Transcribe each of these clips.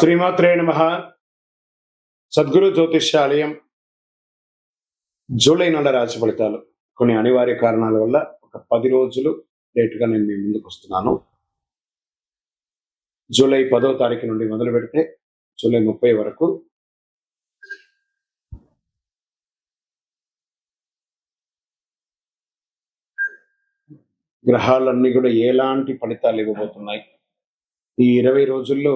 శ్రీమాత్రే నమః. సద్గురు జ్యోతిష్యాలయం జూలై నెల రాశి ఫలితాలు కొన్ని అనివార్య కారణాల వల్ల ఒక 10 రోజులు లేటుగా నేను మీ ముందుకు వస్తున్నాను. జూలై 10వ తారీఖు నుండి మొదలు పెడితే జూలై 30 వరకు గ్రహాలన్నీ కూడా ఎలాంటి ఫలితాలు ఇవ్వబోతున్నాయి, ఈ 20 రోజుల్లో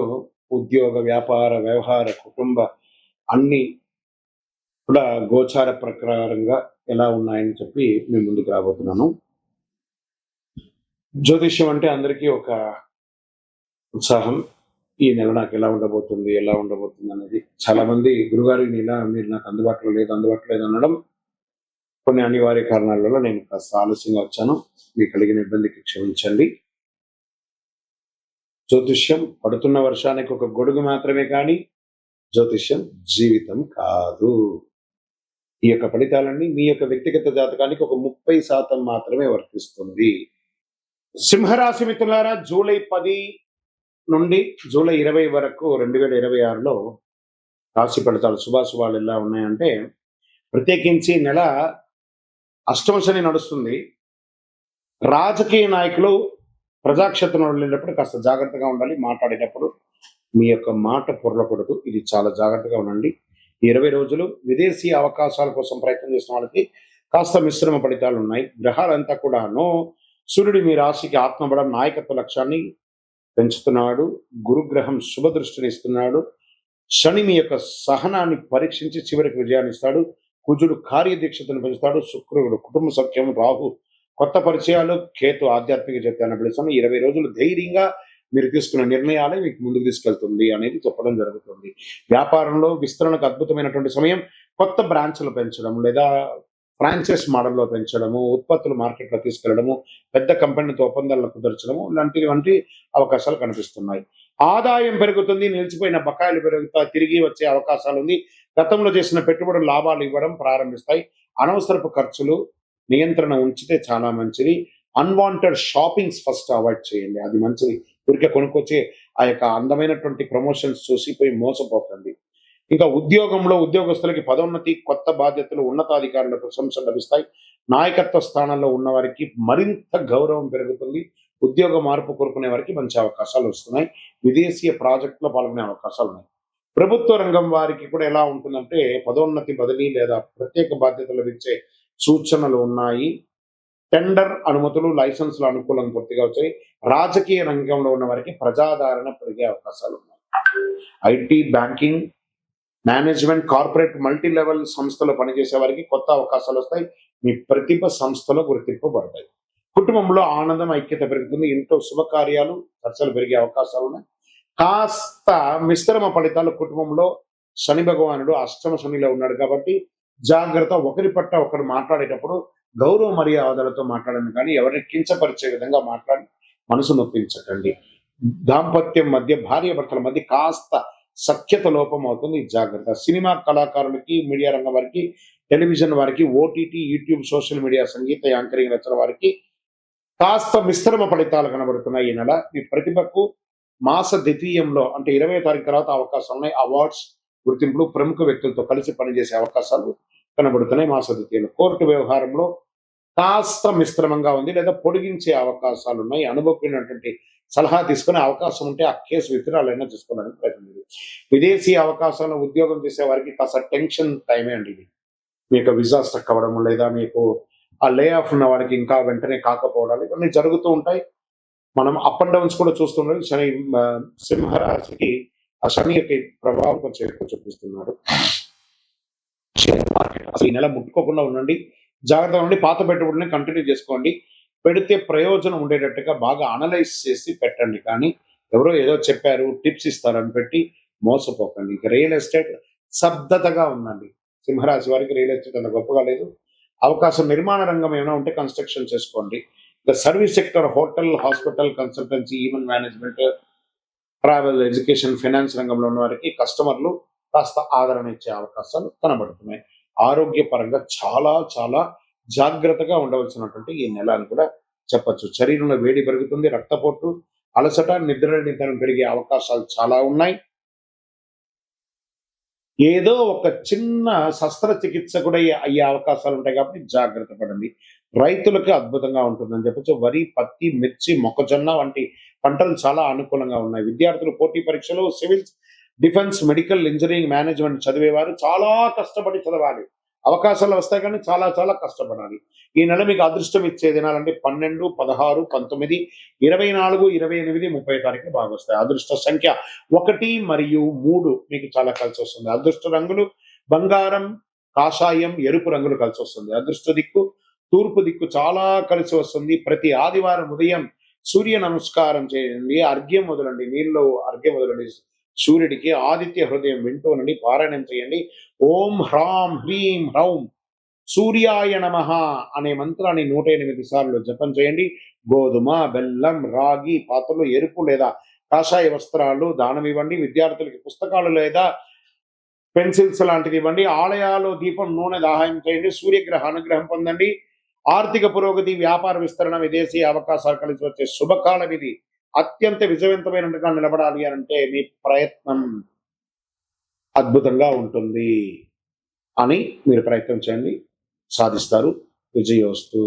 ఉద్యోగ, వ్యాపార, వ్యవహార, కుటుంబ అన్ని కూడా గోచార ప్రకారంగా ఎలా ఉన్నాయని చెప్పి మీ ముందుకు రాబోతున్నాను. జ్యోతిష్యం అంటే అందరికీ ఒక ఉత్సాహం. ఈ నెల నాకు ఎలా ఉండబోతుంది అనేది చాలా మంది గురుగారు ఈ నెల మీరు నాకు అందుబాటులో లేదు అనడం కొన్ని అనివార్య కారణాల వల్ల నేను కాస్త ఆలస్యంగా వచ్చాను. మీకు కలిగిన ఇబ్బందికి క్షమించండి. జ్యోతిష్యం పడుతున్న వర్షానికి ఒక గొడుగు మాత్రమే కానీ జ్యోతిష్యం జీవితం కాదు. ఈ యొక్క ఫలితాలన్నీ మీ యొక్క వ్యక్తిగత జాతకానికి ఒక 30% మాత్రమే వర్తిస్తుంది. సింహరాశి మిత్రులారా, జూలై 10 నుండి జూలై 20 వరకు 2026లో రాశి ఫలితాలు శుభాశుభాలు ఎలా ఉన్నాయంటే, ప్రత్యేకించి నెల అష్టమ శని నడుస్తుంది. రాజకీయ నాయకులు ప్రజాక్షేత్రంలో వెళ్ళేటప్పుడు కాస్త జాగ్రత్తగా ఉండాలి. మాట్లాడేటప్పుడు మీ యొక్క మాట పొరలకూడదు. ఇది చాలా జాగ్రత్తగా ఉండండి. 20 రోజులు విదేశీ అవకాశాల కోసం ప్రయత్నం చేసిన వాళ్ళకి కాస్త మిశ్రమ ఫలితాలు ఉన్నాయి. గ్రహాలంతా కూడాను సూర్యుడు మీ రాశికి ఆత్మబలం నాయకత్వ లక్ష్యాన్ని పెంచుతున్నాడు. గురుగ్రహం శుభ దృష్టిని ఇస్తున్నాడు. శని మీ యొక్క సహనాన్ని పరీక్షించి చివరికి విజయాన్ని ఇస్తాడు. కుజుడు కార్యదీక్షతను పెంచుతాడు. శుక్రుడు కుటుంబ సఖ్యం, రాహు కొత్త పరిచయాలు, కేతు ఆధ్యాత్మిక చైతన్యాన్ని పెంచుతాను. 20 రోజులు ధైర్యంగా మీరు తీసుకున్న నిర్ణయాలే మీకు ముందుకు తీసుకెళ్తుంది అనేది చెప్పడం జరుగుతుంది. వ్యాపారంలో విస్తరణకు అద్భుతమైనటువంటి సమయం. కొత్త బ్రాంచ్లు పెంచడం లేదా ఫ్రాంచైజ్ మోడల్లో పెంచడము, ఉత్పత్తులు మార్కెట్లో తీసుకెళ్లడము, పెద్ద కంపెనీతో ఒప్పందాలను కుదర్చడము వంటి అవకాశాలు కనిపిస్తున్నాయి. ఆదాయం పెరుగుతుంది. నిలిచిపోయిన బకాయిలు పెరుగుతాయి, తిరిగి వచ్చే అవకాశాలు ఉంది. గతంలో చేసిన పెట్టుబడులు లాభాలు ఇవ్వడం ప్రారంభిస్తాయి. అనవసరపు ఖర్చులు నియంత్రణ ఉంచితే చాలా మంచిది. అన్వాంటెడ్ షాపింగ్స్ ఫస్ట్ అవాయిడ్ చేయండి, అది మంచిది. ఊరికే కొనుక్కొచ్చి ఆ యొక్క అందమైనటువంటి ప్రమోషన్స్ చూసి పోయి మోసపోకండి. ఇంకా ఉద్యోగంలో ఉద్యోగస్తులకి పదోన్నతి, కొత్త బాధ్యతలు, ఉన్నతాధికారుల ప్రశంసలు లభిస్తాయి. నాయకత్వ స్థానాల్లో ఉన్న వారికి మరింత గౌరవం పెరుగుతుంది. ఉద్యోగ మార్పు కోరుకునే వారికి మంచి అవకాశాలు వస్తున్నాయి. విదేశీయ ప్రాజెక్టులో పాల్గొనే అవకాశాలు ఉన్నాయి. ప్రభుత్వ రంగం వారికి కూడా ఎలా ఉంటుందంటే, పదోన్నతి, బదిలీ లేదా ప్రత్యేక బాధ్యతలు ఇచ్చే సూచనలు ఉన్నాయి. టెండర్ అనుమతులు, లైసెన్సుల అనుకూలంగా పూర్తిగా వచ్చాయి. రాజకీయ రంగంలో ఉన్న వారికి ప్రజాదరణ పెరిగే అవకాశాలు ఉన్నాయి. IT, banking, management, corporate, multi level సంస్థలో పనిచేసే వారికి కొత్త అవకాశాలు వస్తాయి. మీ ప్రతిభ సంస్థలో గుర్తింపబడతాయి. కుటుంబంలో ఆనందం, ఐక్యత పెరుగుతుంది. ఇంట్లో శుభకార్యాలు, చర్చలు పెరిగే అవకాశాలు ఉన్నాయి. కాస్త మిశ్రమ ఫలితాలు. కుటుంబంలో శని భగవానుడు అష్టమ శనిలో ఉన్నాడు కాబట్టి జాగ్రత్త. ఒకరి పట్ల ఒకరు మాట్లాడేటప్పుడు గౌరవ మర్యాదలతో మాట్లాడండి, కానీ ఎవరిని కించపరిచే విధంగా మాట్లాడి మనసు నొప్పించకండి. దాంపత్యం మధ్య, భార్య భర్తల మధ్య కాస్త సఖ్యత లోపం అవుతుంది, జాగ్రత్త. సినిమా కళాకారులకి, మీడియా రంగం వారికి, టెలివిజన్ వారికి, ఓటీటీ, యూట్యూబ్, సోషల్ మీడియా, సంగీత యాంకరింగ్ రచన వారికి కాస్త మిశ్రమ ఫలితాలు కనబడుతున్నాయి. ఈ నెల మీ ప్రతిభకు మాస ద్వితీయంలో అంటే 20వ తారీఖు తర్వాత అవకాశాలు ఉన్నాయి. అవార్డ్స్, గుర్తింపులు, ప్రముఖ వ్యక్తులతో కలిసి పనిచేసే అవకాశాలు కనబడుతున్నాయి మాస ద్వితీయంలో. కోర్టు వ్యవహారంలో కాస్త మిశ్రమంగా ఉంది లేదా పొడిగించే అవకాశాలు ఉన్నాయి. అనుభవమైనటువంటి సలహా తీసుకునే అవకాశం ఉంటే ఆ కేసు విత్డ్రాలైనా చేసుకోవడానికి ప్రయత్నం. విదేశీ అవకాశాలు, ఉద్యోగం చేసే వారికి కాస్త టెన్షన్ టైమే అండి ఇది. మీ యొక్క విజా స్టక్ అవ్వడం లేదా మీకు ఆ లే ఆఫ్ ఉన్న వారికి ఇంకా వెంటనే కాకపోవడాలు ఇవన్నీ జరుగుతూ ఉంటాయి. మనం అప్ అండ్ డౌన్స్ కూడా చూస్తుంటాం. శని సింహరాశికి ఆ శని యొక్క ప్రభావం కొంచెం ఎక్కువ చూపిస్తున్నాడు. అసలు ఈ నెల ముట్టుకోకుండా ఉండండి, జాగ్రత్తగా ఉండి. పాత పెట్టుబడిని కంటిన్యూ చేసుకోండి. పెడితే ప్రయోజనం ఉండేటట్టుగా బాగా అనలైజ్ చేసి పెట్టండి, కానీ ఎవరో ఏదో చెప్పారు, టిప్స్ ఇస్తారని పెట్టి మోసపోకండి. ఇక రియల్ ఎస్టేట్ స్తబ్దతగా ఉందండి. సింహరాశి వారికి రియల్ ఎస్టేట్ అంత గొప్పగా లేదు. అవకాశం నిర్మాణ రంగం ఏమైనా ఉంటే కన్స్ట్రక్షన్ చేసుకోండి. ఇక service sector, hotel, hospital, consultancy, event management, travel, education, finance రంగంలో ఉన్న వారికి కస్టమర్లు కాస్త ఆదరణ ఇచ్చే అవకాశాలు కనబడుతున్నాయి. ఆరోగ్యపరంగా చాలా చాలా జాగ్రత్తగా ఉండవలసినటువంటి ఈ నెల అని కూడా చెప్పచ్చు. శరీరంలో వేడి పెరుగుతుంది. రక్తపోటు, అలసట, నిద్రనితనం పెరిగే అవకాశాలు చాలా ఉన్నాయి. ఏదో ఒక చిన్న శస్త్రచికిత్స కూడా అయ్యే అవకాశాలు ఉంటాయి కాబట్టి జాగ్రత్త పడండి. రైతులకు అద్భుతంగా ఉంటుందని చెప్పొచ్చు. వరి, పత్తి, మిర్చి, మొక్కజొన్న వంటి పంటలు చాలా అనుకూలంగా ఉన్నాయి. విద్యార్థులు పోటీ పరీక్షలు, civils, defence, medical, engineering, management చదివేవారు చాలా కష్టపడి చదవాలి. అవకాశాలు వస్తాయి కానీ చాలా చాలా కష్టపడాలి. ఈ నెల మీకు అదృష్టం ఇచ్చే దినాలంటే 12, 16, 19, 24, 28, 30 తారీఖులు బాగొస్తాయి. అదృష్ట సంఖ్య 1 మరియు 3 మీకు చాలా కలిసొస్తుంది. అదృష్ట రంగులు బంగారం, కాషాయం, ఎరుపు రంగులు కలిసొస్తుంది. అదృష్ట దిక్కు తూర్పు దిక్కు చాలా కలిసి వస్తుంది. ప్రతి ఆదివారం ఉదయం సూర్య నమస్కారం చేయండి. అర్ఘ్యం వదలండి. నీళ్ళలో అర్ఘ్యం వదలండి సూర్యుడికి. ఆదిత్య హృదయం వింటూ నుండి పారాయణం చేయండి. ఓం హ్రాం హ్రీం హ్రౌం సూర్యాయ నమః అనే మంత్రాన్ని 108 సార్లు జపం చేయండి. గోధుమ, బెల్లం, రాగి పాత్రలు, ఎరుపు లేదా కాషాయ వస్త్రాలు దానం ఇవ్వండి. విద్యార్థులకి పుస్తకాలు లేదా పెన్సిల్స్ లాంటిది ఇవ్వండి. ఆలయాల్లో దీపం నూనె దాహాయం చేయండి. సూర్యగ్రహ అనుగ్రహం పొందండి. ఆర్థిక పురోగతి, వ్యాపార విస్తరణ, విదేశీ అవకాశాలు కలిసి వచ్చే శుభకాలం ఇది. అత్యంత విజయవంతమైనట్టుగా నిలబడాలి అంటే మీ ప్రయత్నం అద్భుతంగా ఉంటుంది అని మీరు ప్రయత్నం చేయండి, సాధిస్తారు. విజయోస్తు.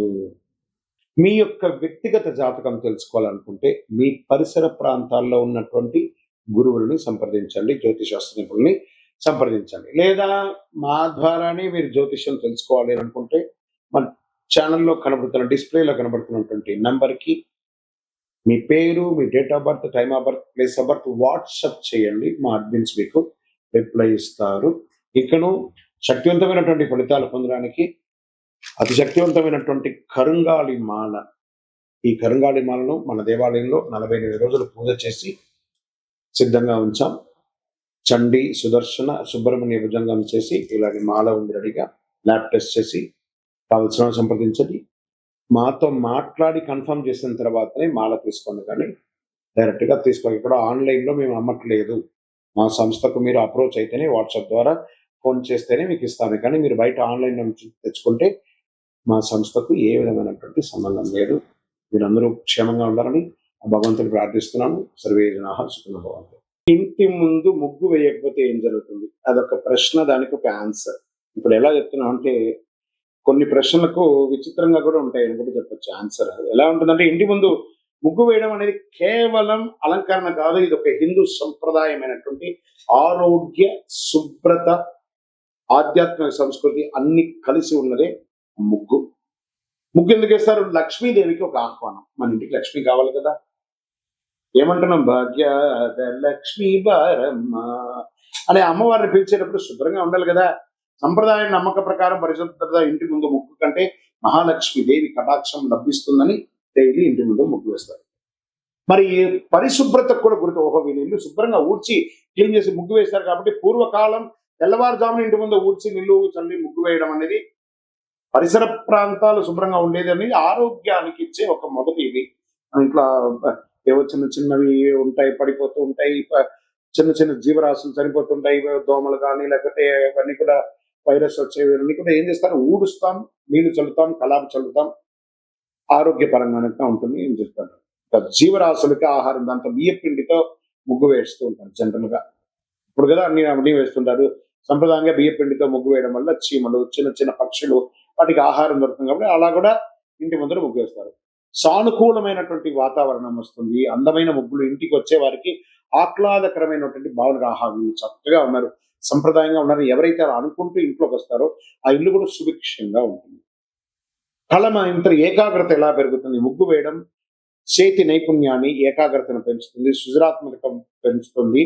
మీ యొక్క వ్యక్తిగత జాతకం తెలుసుకోవాలనుకుంటే మీ పరిసర ప్రాంతాల్లో ఉన్నటువంటి గురువులని సంప్రదించండి, జ్యోతిశాస్త్ర నిపుణుల్ని సంప్రదించండి. లేదా మా ద్వారానే మీరు జ్యోతిష్యం తెలుసుకోవాలి అనుకుంటే మన ఛానల్లో కనబడుతున్న డిస్ప్లేలో కనబడుతున్నటువంటి నంబర్కి మీ పేరు, మీ date of birth, time of birth, place of birth WhatsApp చేయండి. మా అడ్మిన్స్ మీకు రిప్లై ఇస్తారు. ఇకను శక్తివంతమైనటువంటి ఫలితాలు పొందడానికి అతి శక్తివంతమైనటువంటి కరుంగాళి మాల, ఈ కరుంగాళి మాలను మన దేవాలయంలో 48 రోజులు పూజ చేసి సిద్ధంగా ఉంచాం. చండీ, సుదర్శన, సుబ్రహ్మణ్య భుజంగం చేసి ఇలాంటి మాల ఉంది రెడీగా. ల్యాబ్ టెస్ట్ చేసి కావలసిన సంప్రదించండి. మాతో మాట్లాడి కన్ఫర్మ్ చేసిన తర్వాతనే మాల తీసుకోండి, కానీ డైరెక్ట్గా తీసుకోండి. ఇక్కడ ఆన్లైన్లో మేము అమ్మట్లేదు. మా సంస్థకు మీరు అప్రోచ్ అయితేనే వాట్సాప్ ద్వారా ఫోన్ చేస్తేనే మీకు ఇస్తాము. కానీ మీరు బయట ఆన్లైన్ నుంచి తెచ్చుకుంటే మా సంస్థకు ఏ విధమైనటువంటి సంబంధం లేదు. మీరందరూ క్షేమంగా ఉండాలని భగవంతుని ప్రార్థిస్తున్నాను. సర్వే జనాః సుఖినో భవంతు. ఇంటి ముందు ముగ్గు వేయకపోతే ఏం జరుగుతుంది? అదొక ప్రశ్న, దానికి ఒక ఆన్సర్. ఇప్పుడు ఎలా చెప్తున్నా అంటే కొన్ని ప్రశ్నలకు విచిత్రంగా కూడా ఉంటాయి అని కూడా చెప్పొచ్చు ఆన్సర్. ఎలా ఉంటుందంటే ఇంటి ముందు ముగ్గు వేయడం అనేది కేవలం అలంకరణ కాదు. ఇది ఒక హిందూ సంప్రదాయమైనటువంటి ఆరోగ్య, శుభ్రత, ఆధ్యాత్మిక సంస్కృతి అన్ని కలిసి ఉన్నదే ముగ్గు. ముగ్గు ఎందుకు వేస్తారు? లక్ష్మీదేవికి ఒక ఆహ్వానం. మన ఇంటికి లక్ష్మి కావాలి కదా. ఏమంటున్నాం? భాగ్యాద లక్ష్మీ బారమ్మ అనే అమ్మవారిని పిలిచేటప్పుడు శుభ్రంగా ఉండాలి కదా. సంప్రదాయ నమ్మక ప్రకారం పరిశుభ్రత ఇంటి ముందు ముగ్గు కంటే మహాలక్ష్మి దేవి కటాక్షం లభిస్తుందని డైలీ ఇంటి ముందు ముగ్గు వేస్తారు. మరి పరిశుభ్రతకు కూడా గుర్తు. ఓహో, వీళ్ళు ఇల్లు శుభ్రంగా ఊడ్చి క్లీన్ చేసి ముగ్గు వేస్తారు కాబట్టి పూర్వకాలం తెల్లవారుజామున ఇంటి ముందు ఊడ్చి నిల్లు చల్లి ముగ్గు వేయడం అనేది పరిసర ప్రాంతాలు శుభ్రంగా ఉండేది అనేది ఆరోగ్యానికి ఇచ్చే ఒక మొదటి ఇది. ఇంట్లో ఏవో చిన్న చిన్నవి ఉంటాయి, పడిపోతూ ఉంటాయి, చిన్న చిన్న జీవరాశులు చనిపోతుంటాయి, దోమలు కానీ లేకపోతే అవన్నీ కూడా వైరస్ వచ్చేవి అన్నీ కూడా ఏం చేస్తారు? ఊడుస్తాం, నీళ్లు చల్లుతాం, కలాపు చల్లుతాం, ఆరోగ్యపరంగా ఉంటుంది ఏం చెప్తారు. జీవరాశులకి ఆహారం, దాంతో బియ్య పిండితో ముగ్గు వేస్తూ ఉంటారు జనరల్ గా. ఇప్పుడు కదా అన్ని వేస్తుంటారు. సంప్రదాయంగా బియ్య పిండితో ముగ్గు వేయడం వల్ల చీమలు, చిన్న చిన్న పక్షులు వాటికి ఆహారం దొరుకుతుంది కాబట్టి అలా కూడా ఇంటి ముందర ముగ్గు వేస్తారు. సానుకూలమైనటువంటి వాతావరణం వస్తుంది. అందమైన ముగ్గులు ఇంటికి వచ్చే వారికి ఆహ్లాదకరమైనటువంటి భావన. ఆహా, వీళ్ళు చక్కగా ఉన్నారు, సంప్రదాయంగా ఉన్నారు, ఎవరైతే అలా అనుకుంటూ ఇంట్లోకి వస్తారో ఆ ఇల్లు కూడా సుభిక్షంగా ఉంటుంది. కళ ఏకాగ్రత ఎలా పెరుగుతుంది? ముగ్గు వేయడం చేతి నైపుణ్యాన్ని, ఏకాగ్రతను పెంచుతుంది, సృజనాత్మకత పెంచుతుంది.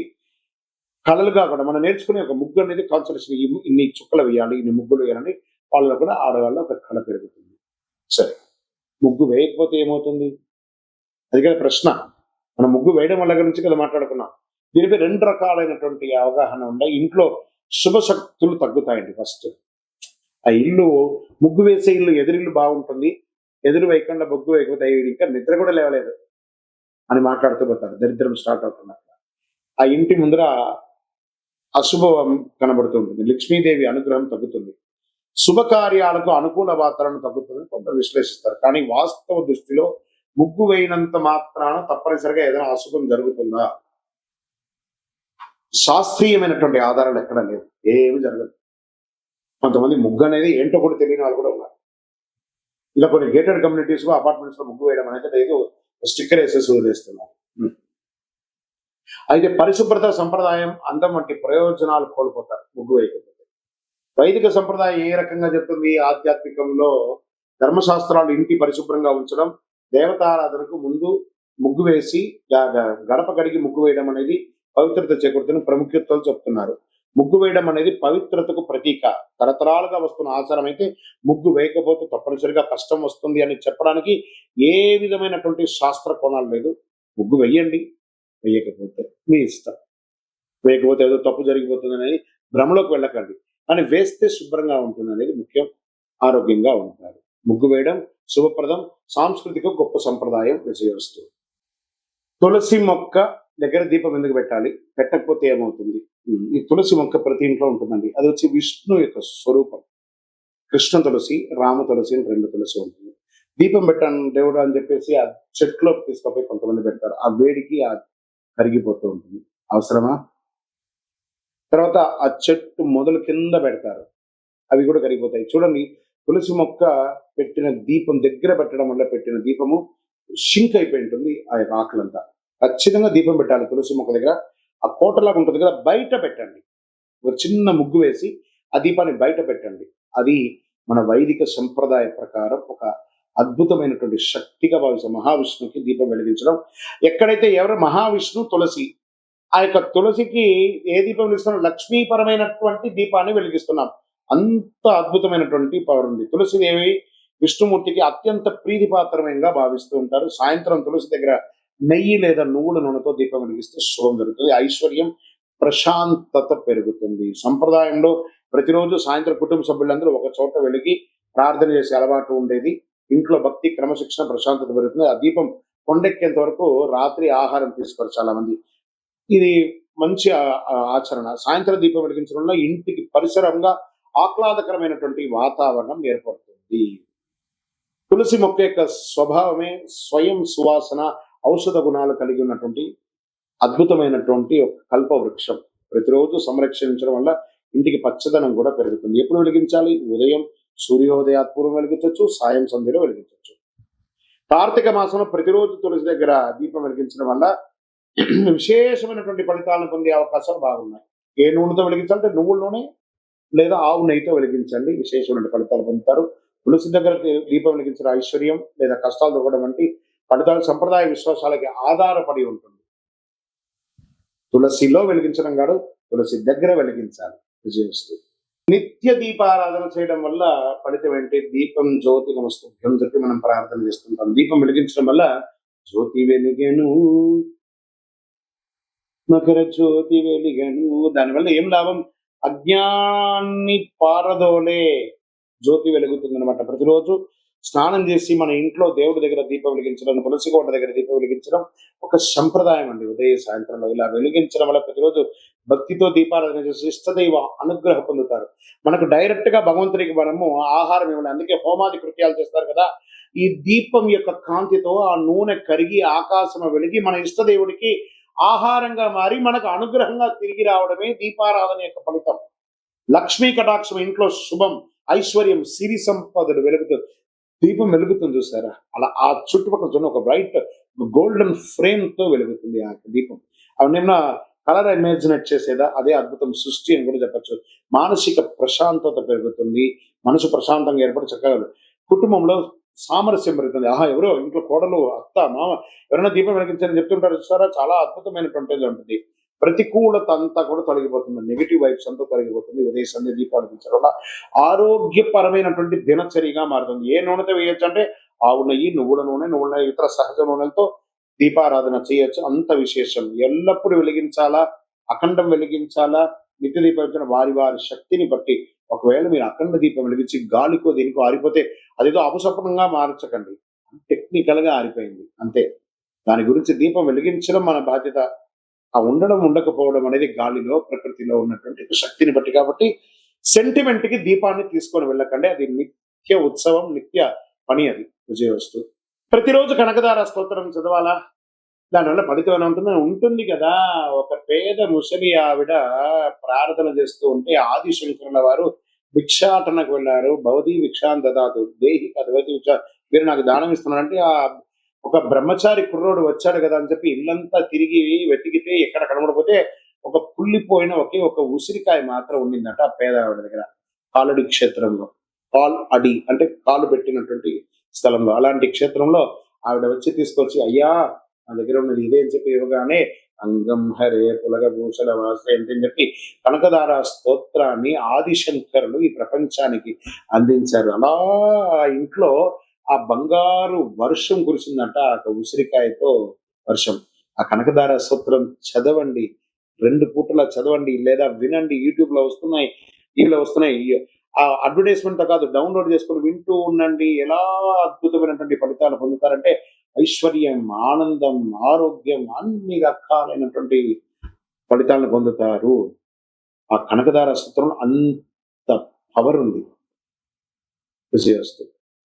కళలుగా కూడా మనం నేర్చుకునే ఒక ముగ్గు అనేది కాన్సన్ట్రేషన్, ఇన్ని చుక్కలు వేయాలి, ఇన్ని ముగ్గులు వేయాలని వాళ్ళలో కూడా ఆడవాళ్ళ ఒక కళ పెరుగుతుంది. సరే, ముగ్గు వేయకపోతే ఏమవుతుంది? అది కదా ప్రశ్న. మనం ముగ్గు వేయడం వల్ల గురించి కదా మాట్లాడుకున్నాం. దీనిపై 2 రకాలైనటువంటి అవగాహన ఉన్నాయి. ఇంట్లో శుభశక్తులు తగ్గుతాయండి. ఫస్ట్ ఆ ఇల్లు, ముగ్గు వేసే ఇల్లు, ఎదురిల్లు బాగుంటుంది, ఎదురు వేయకుండా ముగ్గు వేయకపోతే ఇంకా నిద్ర కూడా లేవలేదు అని మాట్లాడుతూ పోతారు. దరిద్రం స్టార్ట్ అవుతుంది. ఆ ఇంటి ముందర అశుభం కనబడుతూ ఉంటుంది. లక్ష్మీదేవి అనుగ్రహం తగ్గుతుంది. శుభకార్యాలకు అనుకూల వాతావరణం తగ్గుతుందని కొందరు విశ్లేషిస్తారు. కానీ వాస్తవ దృష్టిలో ముగ్గు వేయినంత మాత్రాన తప్పనిసరిగా ఏదైనా అశుభం జరుగుతుందా? శాస్త్రీయమైనటువంటి ఆధారాలు ఎక్కడ లేదు, ఏమి జరగదు. కొంతమంది ముగ్గు అనేది ఏంటో కూడా తెలియని వాళ్ళు కూడా ఉన్నారు. ఇలా కొన్ని గేటెడ్ కమ్యూనిటీస్ లో అపార్ట్మెంట్స్ లో ముగ్గు వేయడం అనేది లేదు, స్టిక్కర్ వేసేసి వదిలేస్తున్నారు. అయితే పరిశుభ్రత సంప్రదాయం అందం వంటి ప్రయోజనాలు కోల్పోతారు ముగ్గు వేయకపోతే. వైదిక సంప్రదాయం ఏ రకంగా చెప్తుంది? ఆధ్యాత్మికంలో ధర్మశాస్త్రాలు ఇంటి పరిశుభ్రంగా ఉంచడం, దేవతారాధనకు ముందు ముగ్గు వేసి గడప కడిగి ముగ్గు వేయడం అనేది పవిత్రత చేకూరుతున్న ప్రముఖతలు చెప్తున్నారు. ముగ్గు వేయడం అనేది పవిత్రతకు ప్రతీక. తరతరాలుగా వస్తున్న ఆచారం అయితే ముగ్గు వేయకపోతే తప్పనిసరిగా కష్టం వస్తుంది అని చెప్పడానికి ఏ విధమైనటువంటి శాస్త్ర కోణాలు లేదు. ముగ్గు వెయ్యండి, వేయకపోతే మీ ఇష్టం. వేయకపోతే ఏదో తప్పు జరిగిపోతుంది అనేది భ్రమలోకి వెళ్ళకండి, కానీ వేస్తే శుభ్రంగా ఉంటుంది అనేది ముఖ్యం. ఆరోగ్యంగా ఉంటారు. ముగ్గు వేయడం శుభప్రదం, సాంస్కృతిక గొప్ప సంప్రదాయం, విజయవస్తు. తులసి మొక్క దగ్గర దీపం ఎందుకు పెట్టాలి? పెట్టకపోతే ఏమవుతుంది? ఈ తులసి మొక్క ప్రతి ఇంట్లో ఉంటుందండి. అది వచ్చి విష్ణు యొక్క స్వరూపం. కృష్ణ తులసి, రామ తులసి అని 2 తులసి ఉంటుంది. దీపం పెట్టాను దేవుడు అని చెప్పేసి ఆ చెట్లోకి తీసుకుపోయి కొంతమంది పెడతారు. ఆ వేడికి కరిగిపోతూ ఉంటుంది. అవసరమా? తర్వాత ఆ చెట్టు మొదలు కింద పెడతారు, అవి కూడా కరిగిపోతాయి. చూడండి, తులసి మొక్క పెట్టిన దీపం దగ్గర పెట్టడం వల్ల పెట్టిన దీపము షింక్ అయిపోయి ఉంటుంది. ఆ యొక్క ఆకులంతా ఖచ్చితంగా దీపం పెట్టాలి తులసి మొక్క దగ్గర. ఆ కోటలాగా ఉంటుంది కదా, బయట పెట్టండి. ఒక చిన్న ముగ్గు వేసి ఆ దీపాన్ని బయట పెట్టండి. అది మన వైదిక సంప్రదాయ ప్రకారం ఒక అద్భుతమైనటువంటి శక్తిగా భావిస్తాం. మహావిష్ణువుకి దీపం వెలిగించడం. ఎక్కడైతే ఎవరు మహావిష్ణు తులసి, ఆ యొక్క తులసికి ఏ దీపం వెలిగిస్తున్నాం? లక్ష్మీపరమైనటువంటి దీపాన్ని వెలిగిస్తున్నాం. అంత అద్భుతమైనటువంటి పవర్ ఉంది. తులసిదేవి విష్ణుమూర్తికి అత్యంత ప్రీతిపాత్రమైనగా భావిస్తూ ఉంటారు. సాయంత్రం తులసి దగ్గర నెయ్యి లేదా నువ్వుల నూనెతో దీపం వెలిగిస్తే శుభం జరుగుతుంది, ఐశ్వర్యం, ప్రశాంతత పెరుగుతుంది. సంప్రదాయంలో ప్రతిరోజు సాయంత్రం కుటుంబ సభ్యులందరూ ఒక చోట వెలిగి ప్రార్థన చేసే అలవాటు ఉండేది. ఇంట్లో భక్తి, క్రమశిక్షణ, ప్రశాంతత పెరుగుతుంది. ఆ దీపం కొండెక్కేంత వరకు రాత్రి ఆహారం తీసుకోరు చాలా మంది. ఇది మంచి ఆచరణ. సాయంత్రం దీపం వెలిగించడం వల్ల ఇంటికి పరిసరంగా ఆహ్లాదకరమైనటువంటి వాతావరణం ఏర్పడుతుంది. తులసి మొక్క యొక్క స్వభావమే స్వయం సువాసన, ఔషధ గుణాలు కలిగి ఉన్నటువంటి అద్భుతమైనటువంటి ఒక కల్ప వృక్షం. ప్రతిరోజు సంరక్షించడం వల్ల ఇంటికి పచ్చదనం కూడా పెరుగుతుంది. ఎప్పుడు వెలిగించాలి? ఉదయం సూర్యోదయాత్పూర్వం వెలిగించవచ్చు, సాయం సంధ్యలో వెలిగించవచ్చు. కార్తీక మాసంలో ప్రతిరోజు తులసి దగ్గర దీపం వెలిగించడం వల్ల విశేషమైనటువంటి ఫలితాలను పొందే అవకాశాలు బాగున్నాయి. ఏ నూనెతో వెలిగించాలంటే నువ్వుల నూనె లేదా ఆవు నెయ్యితో వెలిగించండి, విశేషమైన ఫలితాలు పొందుతారు. తులసి దగ్గర దీపం వెలిగించిన ఐశ్వర్యం లేదా కష్టాలు దొరకడం వంటి ఫలితాలు సంప్రదాయ విశ్వాసాలకి ఆధారపడి ఉంటుంది. తులసిలో వెలిగించడం కాదు, తులసి దగ్గర వెలిగించాలి, విజయవస్తు. నిత్య దీపారాధన చేయడం వల్ల ఫలితం ఏంటి? దీపం జ్యోతి నమస్తుభ్యం చెప్పి మనం ప్రార్థన చేస్తుంటాం. దీపం వెలిగించడం వల్ల జ్యోతి వెలిగెను, మకర జ్యోతి వెలిగెను. దానివల్ల ఏం లాభం? అజ్ఞాన్ని పారదోలే జ్యోతి వెలుగుతుంది అనమాట. ప్రతిరోజు స్నానం చేసి మన ఇంట్లో దేవుడి దగ్గర దీపం వెలిగించడం, తులసి కోట దగ్గర దీపం వెలిగించడం ఒక సంప్రదాయం అండి. ఉదయ సాయంత్రంలో ఇలా వెలిగించడం వల్ల ప్రతిరోజు భక్తితో దీపారాధన చేసి ఇష్టదైవ అనుగ్రహం పొందుతారు. మనకు డైరెక్ట్ గా భగవంతుడికి మనము ఆహారం ఇవ్వాలి, అందుకే హోమాది కృత్యాలు చేస్తారు కదా. ఈ దీపం యొక్క కాంతితో ఆ నూనె కరిగి ఆకాశం వెలిగి మన ఇష్టదేవుడికి ఆహారంగా మారి మనకు అనుగ్రహంగా తిరిగి రావడమే దీపారాధన యొక్క ఫలితం. లక్ష్మీ కటాక్షం, ఇంట్లో శుభం, ఐశ్వర్యం, సిరి సంపదలు వెలుగుతుంది. దీపం వెలుగుతుంది చూసారా, అలా ఆ చుట్టుపక్కల ఒక బ్రైట్ గోల్డెన్ ఫ్రేమ్ తో వెలుగుతుంది ఆ దీపం. అవన్నీ కలర్ ఇమాజినేట్ చేసేదా, అదే అద్భుతం సృష్టి అని కూడా చెప్పచ్చు. మానసిక ప్రశాంతత పెరుగుతుంది, మనసు ప్రశాంతంగా ఏర్పడి చక్కగా కుటుంబంలో సామరస్యం పెరుగుతుంది. ఎవరో ఇంట్లో కోడలు, అత్త, మామ ఎవరైనా దీపం వెలిగించాలని చెప్తుంటారు చూస్తారా, చాలా అద్భుతమైనటువంటిది ఉంటుంది. ప్రతికూలత అంతా కూడా తొలగిపోతుంది, నెగిటివ్ వైబ్స్ అంతా తొలగిపోతుంది. ఉదయ సంధ్య దీపాలు వెలిగించడం వల్ల ఆరోగ్యపరమైనటువంటి దినచర్యగా మారుతుంది. ఏ నూనెతో వేయొచ్చు అంటే ఆవు నెయ్యి, నువ్వుల నూనె, ఇతర సహజ నూనెలతో దీపారాధన చేయొచ్చు. అంత విశేషం. ఎల్లప్పుడూ వెలిగించాలా, అఖండం వెలిగించాలా, నిత్య దీపం వారి వారి శక్తిని బట్టి. ఒకవేళ మీరు అఖండ దీపం వెలిగించి గాలికో దేనికో ఆరిపోతే అదేదో అపశకునంగా మార్చకండి, టెక్నికల్ గా ఆరిపోయింది అంతే. దాని గురించి దీపం వెలిగించడం మన బాధ్యత. ఆ ఉండడం ఉండకపోవడం అనేది గాలిలో, ప్రకృతిలో ఉన్నటువంటి శక్తిని బట్టి. కాబట్టి సెంటిమెంట్ కి దీపాన్ని తీసుకొని వెళ్ళకండి, అది నిత్య ఉత్సవం, నిత్య పని. అది విజయవస్తు. ప్రతిరోజు కనకదార స్తోత్రం చదవాలా? దానివల్ల ఫలితం ఏమైనా ఉంటుందా? ఉంటుంది కదా! ఒక పేద ముసలి ఆవిడ ప్రార్థన చేస్తూ ఉంటే ఆదిశంకరుల వారు భిక్షాటనకు వెళ్లారు. "భవతి భిక్షాం దదాతు, దేహి భగవతి భిక్ష" మీరు నాకు దానం ఇస్తున్నారంటే ఒక బ్రహ్మచారి కుర్రోడు వచ్చాడు కదా అని చెప్పి ఇల్లంతా తిరిగి వెతికితే ఎక్కడ కనబడకపోతే ఒక కుళ్ళిపోయిన ఒకే ఒక ఉసిరికాయ మాత్రం ఉండిందట ఆ పేద ఆవిడ దగ్గర. కాలడి క్షేత్రంలో. కాల్ అడి అంటే కాలు పెట్టినటువంటి స్థలంలో. అలాంటి క్షేత్రంలో ఆవిడ వచ్చి తీసుకొచ్చి, "అయ్యా! నా దగ్గర ఉన్నది ఇదే" అని చెప్పి ఇవ్వగానే అంగం హరే పులగభూషణ వాసయంతి అని చెప్పి కనకదార స్తోత్రాన్ని ఆదిశంకరులు ఈ ప్రపంచానికి అందించారు. అలా ఆ ఇంట్లో ఆ బంగారు వర్షం కురిసిందంట. ఆ ఉసిరికాయతో వర్షం. ఆ కనకదార స్తోత్రం చదవండి. 2 పూటలా చదవండి లేదా వినండి. యూట్యూబ్‌లో వస్తున్నాయి. టీవీలో వస్తున్నాయి. అడ్వర్టైజ్‌మెంట్‌తో కాదు, డౌన్‌లోడ్ చేసుకొని వింటూ ఉండండి. ఎలా అద్భుతమైనటువంటి ఫలితాలు పొందుతారంటే ఐశ్వర్యం, ఆనందం, ఆరోగ్యం అన్ని రకాలైనటువంటి ఫలితాలను పొందుతారు. ఆ కనకదార స్తోత్రంలో అంత పవర్ ఉంది. విజయోస్తు.